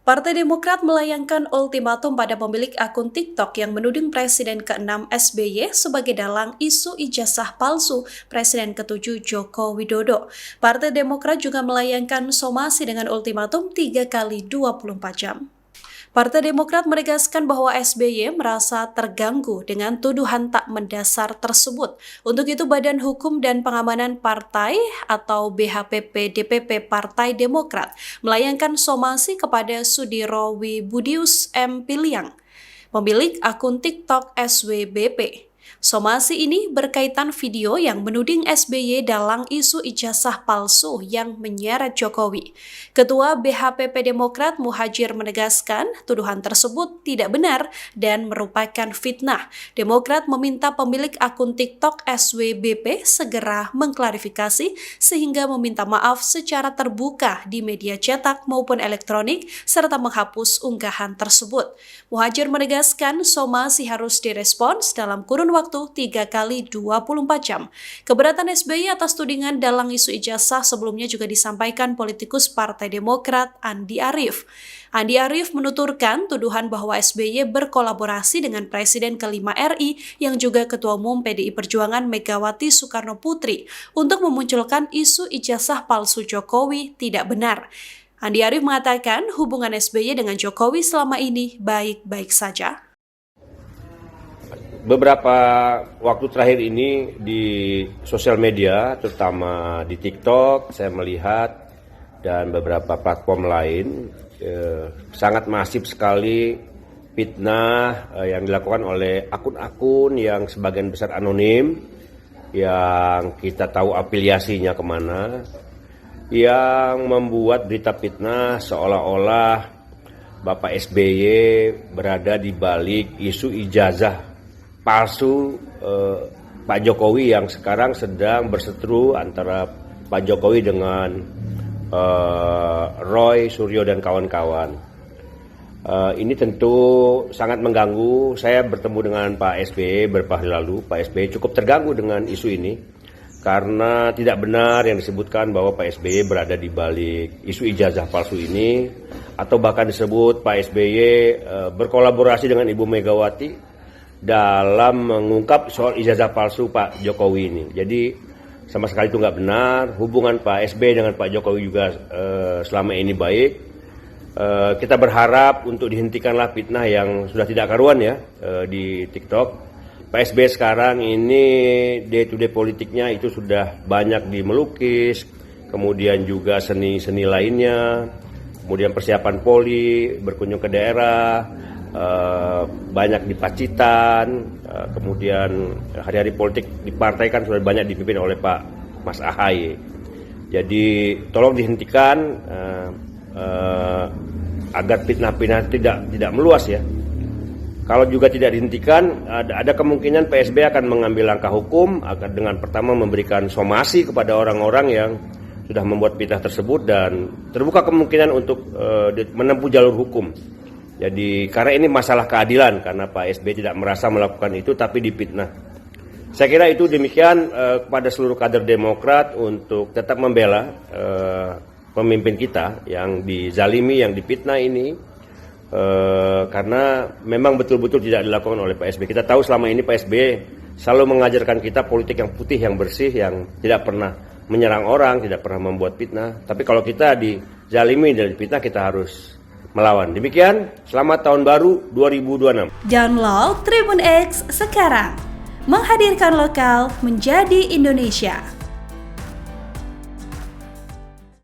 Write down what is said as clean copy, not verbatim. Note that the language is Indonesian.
Partai Demokrat melayangkan ultimatum pada pemilik akun TikTok yang menuding Presiden ke-6 SBY sebagai dalang isu ijazah palsu Presiden ke-7 Joko Widodo. Partai Demokrat juga melayangkan somasi dengan ultimatum 3 kali 24 jam. Partai Demokrat menegaskan bahwa SBY merasa terganggu dengan tuduhan tak mendasar tersebut. Untuk itu, Badan Hukum dan Pengamanan Partai atau BHPP DPP Partai Demokrat melayangkan somasi kepada Sudiro Wibudius M. Piliang, pemilik akun TikTok SWBP. Somasi ini berkaitan video yang menuding SBY dalang isu ijazah palsu yang menyeret Jokowi. Ketua BHPP Demokrat Muhajir menegaskan tuduhan tersebut tidak benar dan merupakan fitnah. Demokrat meminta pemilik akun TikTok SWBP segera mengklarifikasi sehingga meminta maaf secara terbuka di media cetak maupun elektronik serta menghapus unggahan tersebut. Muhajir menegaskan somasi harus direspons dalam kurun waktu 3 kali 24 jam. Keberatan SBY atas tudingan dalang isu ijazah sebelumnya juga disampaikan politikus Partai Demokrat Andi Arief. Andi Arief menuturkan tuduhan bahwa SBY berkolaborasi dengan Presiden ke-5 RI yang juga Ketua Umum PDI Perjuangan Megawati Soekarno Putri untuk memunculkan isu ijazah palsu Jokowi tidak benar. Andi Arief mengatakan hubungan SBY dengan Jokowi selama ini baik-baik saja. Beberapa waktu terakhir ini di sosial media, terutama di TikTok, saya melihat dan beberapa platform lain sangat masif sekali fitnah yang dilakukan oleh akun-akun yang sebagian besar anonim, yang kita tahu afiliasinya kemana, yang membuat berita fitnah seolah-olah Bapak SBY berada di balik isu ijazah palsu Pak Jokowi yang sekarang sedang berseteru antara Pak Jokowi dengan Roy Suryo dan kawan-kawan. Ini tentu sangat mengganggu. Saya bertemu dengan Pak SBY beberapa hari lalu. Pak SBY cukup terganggu dengan isu ini karena tidak benar yang disebutkan bahwa Pak SBY berada di balik isu ijazah palsu ini, atau bahkan disebut Pak SBY berkolaborasi dengan Ibu Megawati dalam mengungkap soal ijazah palsu Pak Jokowi ini. Jadi sama sekali itu nggak benar. Hubungan Pak SBY dengan Pak Jokowi juga selama ini baik. Kita berharap untuk dihentikanlah fitnah yang sudah tidak karuan ya di TikTok. Pak SBY sekarang ini day to day politiknya itu sudah banyak di melukis, kemudian juga seni-seni lainnya, kemudian persiapan poli, berkunjung ke daerah, banyak di Pacitan, kemudian hari-hari politik di partai kan sudah banyak dipimpin oleh Pak Mas Ahaye. Jadi tolong dihentikan agar fitnah-fitnah tidak meluas ya. Kalau juga tidak dihentikan, ada kemungkinan PSB akan mengambil langkah hukum akan dengan pertama memberikan somasi kepada orang-orang yang sudah membuat fitnah tersebut dan terbuka kemungkinan untuk menempuh jalur hukum. Jadi karena ini masalah keadilan, karena Pak SBY tidak merasa melakukan itu tapi difitnah. Saya kira itu demikian kepada seluruh kader Demokrat untuk tetap membela pemimpin kita yang dizalimi, yang difitnah ini, karena memang betul-betul tidak dilakukan oleh Pak SBY. Kita tahu selama ini Pak SBY selalu mengajarkan kita politik yang putih, yang bersih, yang tidak pernah menyerang orang, tidak pernah membuat fitnah. Tapi kalau kita dizalimi dan difitnah, kita harus melawan. Demikian, selamat tahun baru 2026. Download Tribun X sekarang. Menghadirkan lokal menjadi Indonesia.